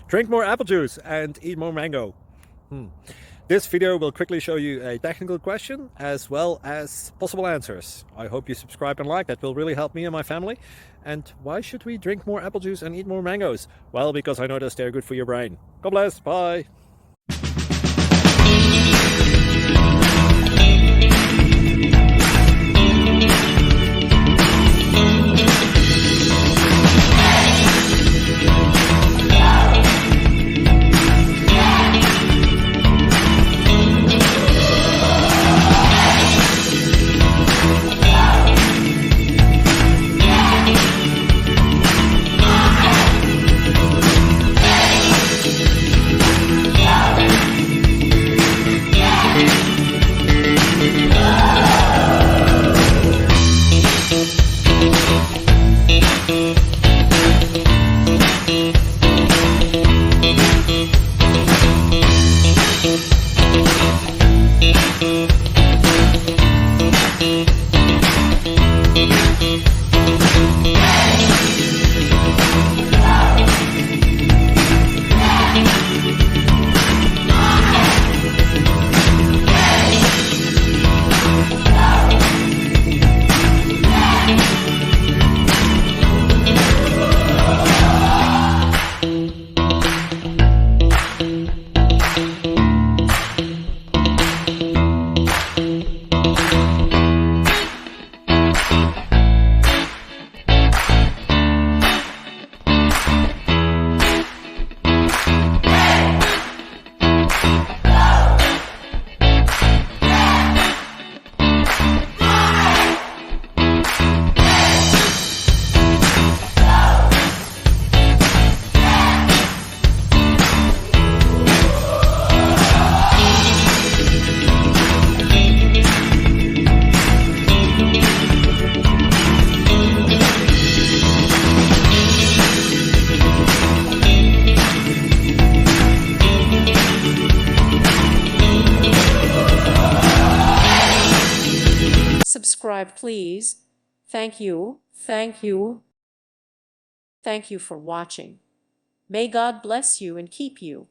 Drink more apple juice and eat more mango. This video will quickly show you a technical question as well as possible answers. I hope you subscribe and like, that will really help me and my family. And why should we drink more apple juice and eat more mangoes? Well, because I noticed they're good for your brain. God bless, bye. Subscribe, please. Thank you. Thank you. Thank you for watching. May God bless you and keep you.